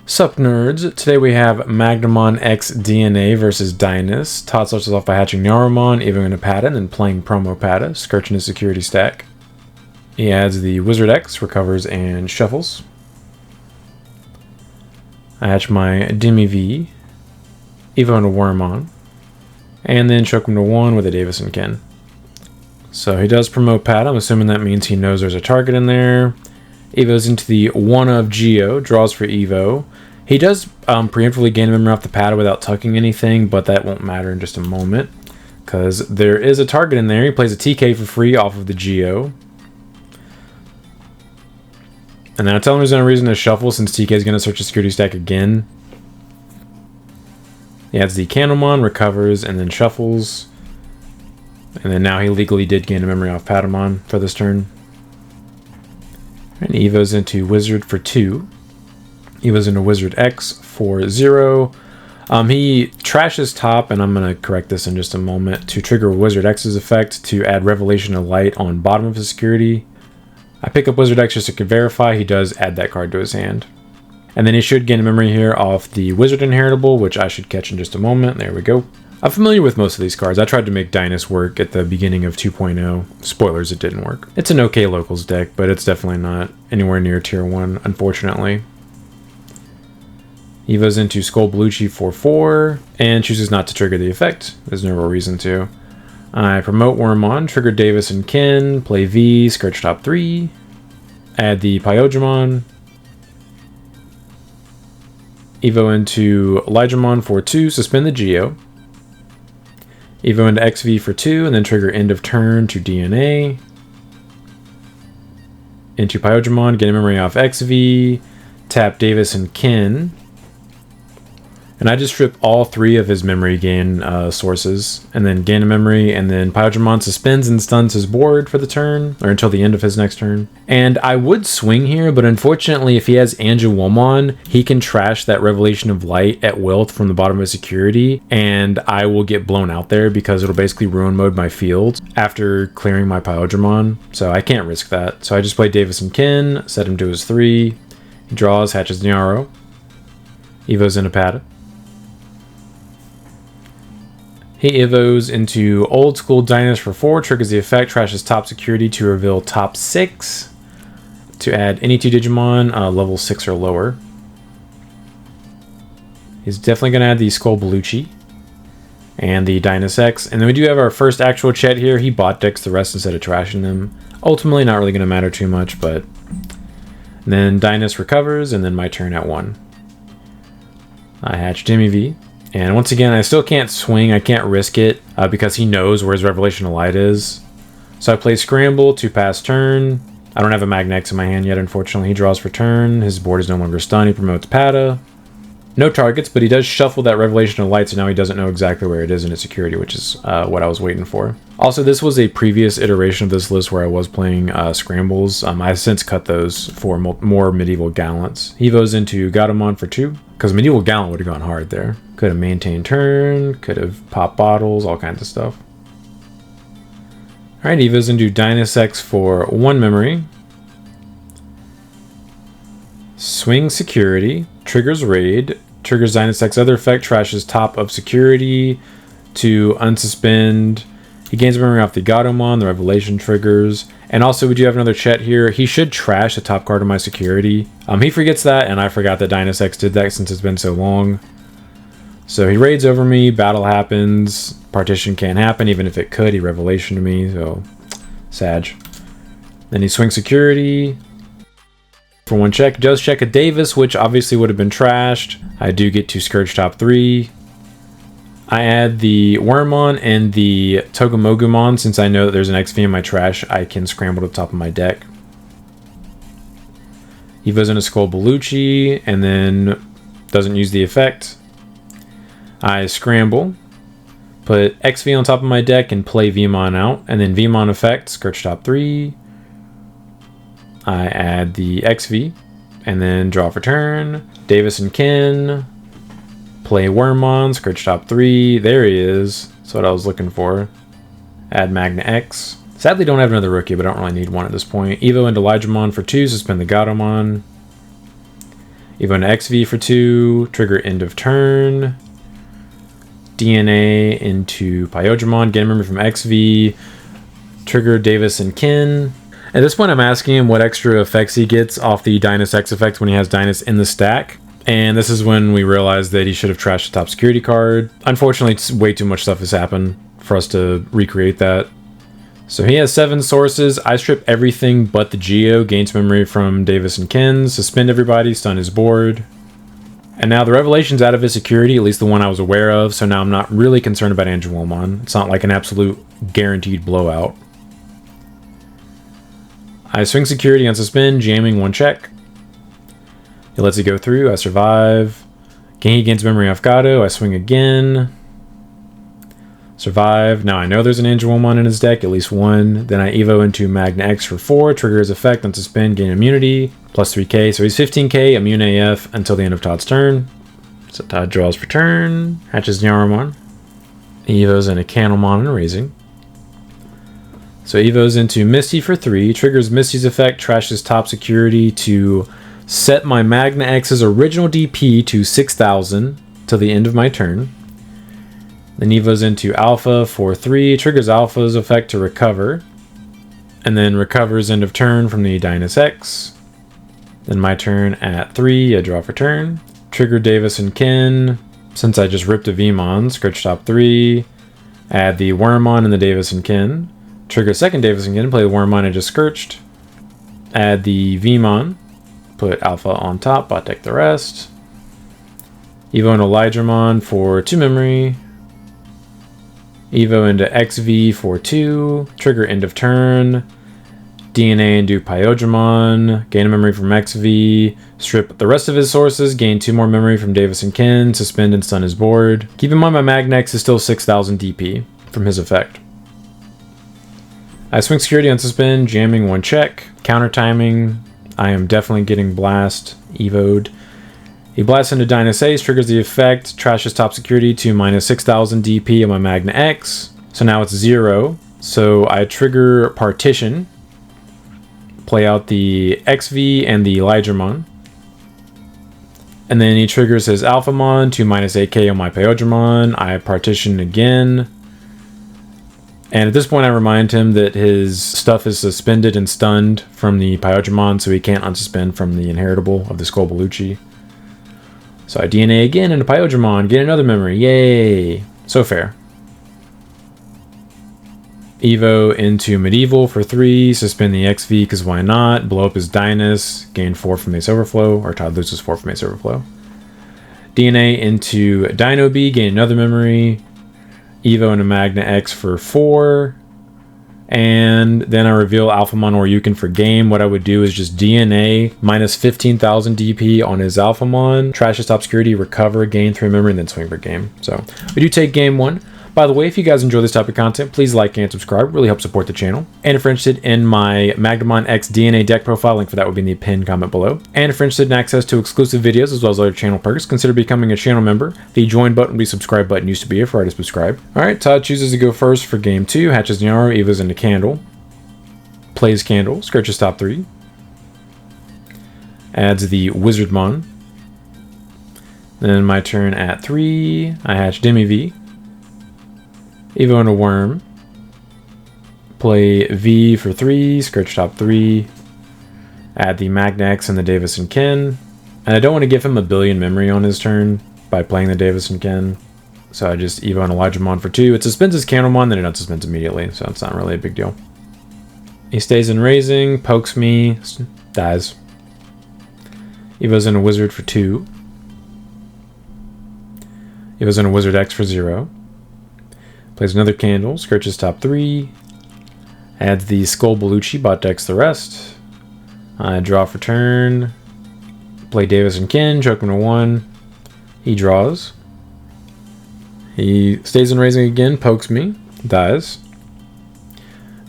Sup nerds, today we have Magnamon X DNA versus Dynasmon. Todd starts us off by hatching Narumon, Evoing a Pata, and then playing Promo Pata, scorching his security stack. He adds the Wizard X, recovers, and shuffles. I hatch my Demi V, Evo into Wormon, and then choke him to 1 with a Dynasmon Kin. So he does promote Pata. I'm assuming that means he knows there's a target in there. Evo's into the 1 of Geo, draws for Evo. He does preemptively gain a memory off the Pata without tucking anything, but that won't matter in just a moment, because there is a target in there. He plays a TK for free off of the Geo. And then I tell him there's no reason to shuffle since TK is going to search the security stack again. He adds the Candlemon, recovers, and then shuffles. And then now he legally did gain a memory off Patamon for this turn. And Evo's into Wizard for 2. Evo's into Wizard X for 0. He trashes top, and I'm going to correct this in just a moment, to trigger Wizard X's effect to add Revelation of Light on bottom of his security. I pick up Wizard X just to verify he does add that card to his hand. And then he should gain a memory here off the Wizard Inheritable, which I should catch in just a moment. There we go. I'm familiar with most of these cards. I tried to make Dynasmon work at the beginning of 2.0. Spoilers, it didn't work. It's an okay locals deck, but it's definitely not anywhere near tier 1, unfortunately. Evo's into Skull Belushi for 4, and chooses not to trigger the effect. There's no real reason to. I promote Wormon, trigger Dynasmon Kin, play V, Scourge top 3, add the Pyojimon, Evo into Elijahmon for 2, suspend the Geo, Evo into XV for 2, and then trigger end of turn to DNA, into Pyojimon, get a memory off XV, tap Dynasmon Kin, and I just strip all 3 of his memory gain sources, and then gain a memory, and then Pyojimon suspends and stuns his board for the turn, or until the end of his next turn. And I would swing here, but unfortunately, if he has Angelwomon, he can trash that Revelation of Light at will from the bottom of his security, and I will get blown out there because it'll basically ruin mode my field after clearing my Pyojimon, so I can't risk that. So I just play Dynasmon Kin, set him to his 3, he draws, hatches Nyaro, Evo's into Pata. He Evos into Old School Dynasmon for 4, triggers the effect, trashes top security to reveal top 6, to add any 2 Digimon level 6 or lower. He's definitely going to add the Skull Belushi and the Dynasmon X. And then we do have our first actual chat here. He bot decks the rest instead of trashing them. Ultimately not really going to matter too much, but... And then Dynasmon recovers, and then my turn at 1. I hatch Demi V. And once again, I still can't swing, I can't risk it, because he knows where his Revelation of Light is. So I play Scramble to pass turn. I don't have a Magna X in my hand yet, unfortunately. He draws for turn, his board is no longer stunned, he promotes Pata. No targets, but he does shuffle that Revelation of Light, so now he doesn't know exactly where it is in its security, which is what I was waiting for. Also, this was a previous iteration of this list where I was playing Scrambles. I've since cut those for more Medieval Gallants. He goes into Gatomon for 2, because Medieval Gallant would have gone hard there. Could have maintained turn, could have popped bottles, all kinds of stuff. Alright, Evo's into Dynasmon X for 1 memory. Swing security, triggers raid, triggers Dynasmon X other effect, trashes top of security to unsuspend. He gains memory off the Gatomon, the Revelation triggers. And also, we do have another chat here. He should trash the top card of my security. He forgets that, and I forgot that Dynasmon X did that since it's been so long. So he raids over me, battle happens, partition can't happen, even if it could, he Revelation to me, so Sag. Then he swings security for 1 check. Does check a Davis, which obviously would have been trashed. I do get to Scourge top 3. I add the Wormon and the Togemogumon. Since I know that there's an XV in my trash, I can scramble to the top of my deck. Evo's into Skull Belushi, and then doesn't use the effect. I scramble, put XV on top of my deck, and play Vmon out, and then Vmon effect, Scourge top 3. I add the XV, and then draw for turn. Dynasmon Kin, play Wormon, Scourge top 3. There he is. That's what I was looking for. Add Magna X. Sadly, don't have another rookie, but I don't really need one at this point. Evo into Elijahmon for 2, suspend the Gatomon. Evo into XV for 2. Trigger end of turn. DNA into Pyodramon. Gain a memory from XV. Trigger Davis and Kin. At this point, I'm asking him what extra effects he gets off the Dynasx X effect when he has Dynasx in the stack. And this is when we realized that he should have trashed the top security card. Unfortunately, it's way too much stuff has happened for us to recreate that. So he has 7 sources. I strip everything but the Geo. Gains memory from Davis and Kin. Suspend everybody. Stun his board. And now the Revelation's out of his security, at least the one I was aware of. So now I'm not really concerned about Angelomon. It's not like an absolute guaranteed blowout. I swing security on suspend, jamming 1 check. He lets it go through. I survive. He gains memory off Gato. I swing again. Survive. Now I know there's an Angelomon in his deck, at least one. Then I Evo into Magna X for 4. Trigger his effect on suspend, gain immunity. Plus 3k. So he's 15k, immune AF until the end of Todd's turn. So Todd draws for turn. Hatches Nyaromon. Evos into Candlemon and Raising. So Evo's into Misty for 3, triggers Misty's effect, trashes top security to set my Magna X's original DP to 6,000 till the end of my turn. Then Evo's into Alpha for 3, triggers Alpha's effect to recover, and then recovers end of turn from the Dynasx X. Then my turn at 3, I draw for turn. Trigger Davis and Kin, since I just ripped a Vmon, Scourge top 3, add the Wormmon and the Davis and Kin. Trigger second Davis and Kin, play the Wormmon I just scorched. Add the Vmon. Put Alpha on top, bot deck the rest. Evo into Elijahmon for 2 memory. Evo into XV for 2. Trigger end of turn. DNA into Pyodramon. Gain a memory from XV. Strip the rest of his sources. Gain 2 more memory from Davis and Kin. Suspend and stun his board. Keep in mind my Magnex is still 6,000 DP from his effect. I swing security on suspend, jamming 1 check. Counter timing. I am definitely getting blast, Evo'd. He blasts into Dynasx Ace, triggers the effect, trashes top security to minus 6,000 DP on my Magna X. So now it's 0. So I trigger Partition. Play out the XV and the Elijahmon. And then he triggers his Alphamon to minus 8k on my Pyodramon. I partition again. And at this point I remind him that his stuff is suspended and stunned from the Pyodramon, so he can't unsuspend from the inheritable of the Scolbolucci. So I DNA again into Pyodramon, get another memory, yay! So fair. Evo into Medieval for 3, suspend the XV because why not, blow up his Dynasx, gain 4 from Ace Overflow, or Todd loses 4 from Ace Overflow. DNA into Dino B, gain another memory. Evo into Magna X for 4. And then I reveal Alphamon or Yukin for game. What I would do is just DNA minus 15,000 DP on his Alphamon, trash his top security, recover, gain 3 memory, and then swing for game. So we do take game 1. By the way, if you guys enjoy this type of content, please like and subscribe. It really helps support the channel. And if you're interested in my Magnamon X DNA deck profile, link for that would be in the pinned comment below. And if you're interested in access to exclusive videos as well as other channel perks, consider becoming a channel member. The join button, the subscribe button used to be if you're already subscribed. Alright, Todd chooses to go first for game 2. Hatches Nyaro, Evo's into Candle. Plays Candle, Scourges top 3. Adds the Wizardmon. Then my turn at 3. I hatch Demi V. Evo into Worm. Play V for 3, Scourge top 3. Add the Magna X and the Davis and Kin. And I don't want to give him a billion memory on his turn by playing the Davis and Kin. So I just Evo into Elijahmon for 2. It suspends his Candlemon, then it unsuspends immediately, so it's not really a big deal. He stays in Raising, pokes me, dies. Evo's into Wizard for 2. Evo's into Wizard X for 0. Plays another Candle, Scourges top 3. Adds the Scolbolucci, bot decks the rest. I draw for turn. Play Davis and Kin, choke him to 1. He draws. He stays in Raising again, pokes me, dies.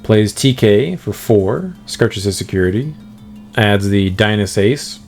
Plays TK for 4, Scourges his security. Adds the Dynasx Ace.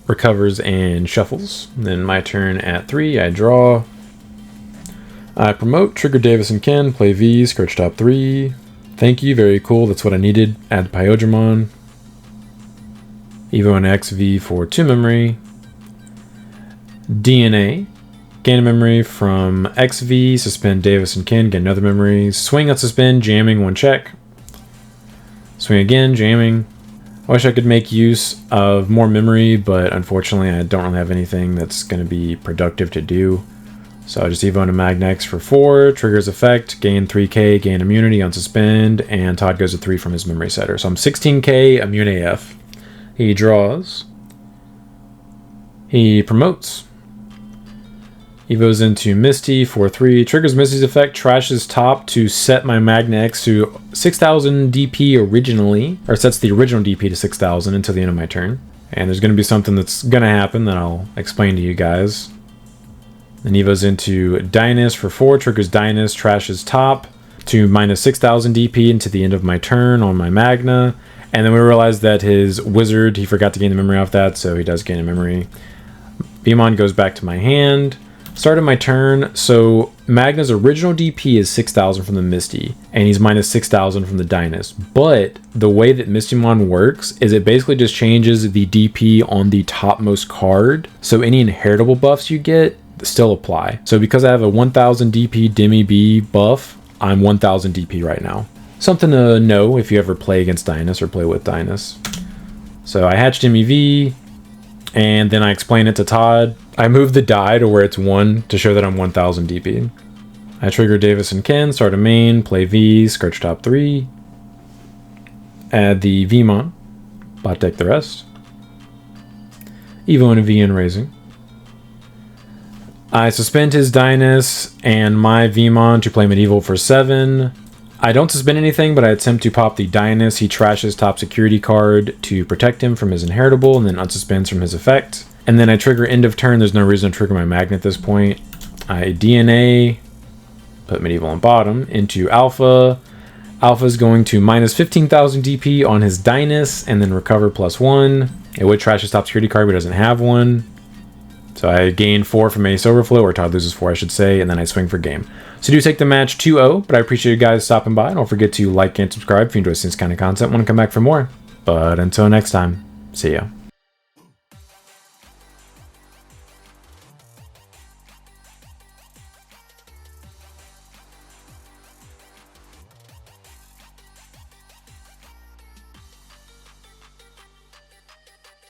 Recovers and shuffles. Then my turn at 3, I draw. I promote, trigger Davis and Kin, play V, Scourge top 3. Thank you, very cool, that's what I needed. Add Pyodramon. Evo and XV for 2 memory. DNA. Gain a memory from XV, suspend Davis and Ken, get another memory. Swing on suspend, jamming, 1 check. Swing again, jamming. I wish I could make use of more memory, but unfortunately I don't really have anything that's going to be productive to do. So I just Evo into Magnex for 4, triggers effect, gain 3k, gain immunity on suspend, and Todd goes to 3 from his memory setter. So I'm 16k, immune AF. He draws. He promotes. Evos into Misty for 3, triggers Misty's effect, trashes top to set my Magnex to 6000 DP originally, or sets the original DP to 6000 until the end of my turn. And there's going to be something that's going to happen that I'll explain to you guys. Then Evos into Dynast for 4, triggers Dynast, trashes top to minus 6000 DP into the end of my turn on my Magna. And then we realized that his Wizard, he forgot to gain the memory off that, so he does gain a memory. Veemon goes back to my hand. Started my turn, so Magna's original DP is 6000 from the Misty, and he's minus 6000 from the Dynast. But the way that Mistymon works is it basically just changes the DP on the topmost card, so any inheritable buffs you get still apply. So because I have a 1000 DP Demi B buff, I'm 1000 DP right now. Something to know if you ever play against Dynast or play with Dynast. So I hatched MEV, and then I explain it to Todd. I moved the die to where it's 1 to show that I'm 1000 DP. I trigger Davis and Ken, start a main, play V, Scourge top 3. Add the Veemon, bot deck the rest. Evo into V and Raising. I suspend his Dynast and my Veemon to play Medieval for 7. I don't suspend anything, but I attempt to pop the Dynast. He trashes top security card to protect him from his inheritable, and then unsuspends from his effect. And then I trigger end of turn. There's no reason to trigger my Magnet at this point. I DNA, put Medieval on bottom, into Alpha. Alpha's going to minus 15,000 DP on his Dynast, and then recover +1. It would trash his top security card, but doesn't have one. So I gain 4 from Ace Overflow, or Todd loses 4, I should say, and then I swing for game. So do take the match 2-0, but I appreciate you guys stopping by. Don't forget to like and subscribe if you enjoy this kind of content. Want to come back for more. But until next time, see ya.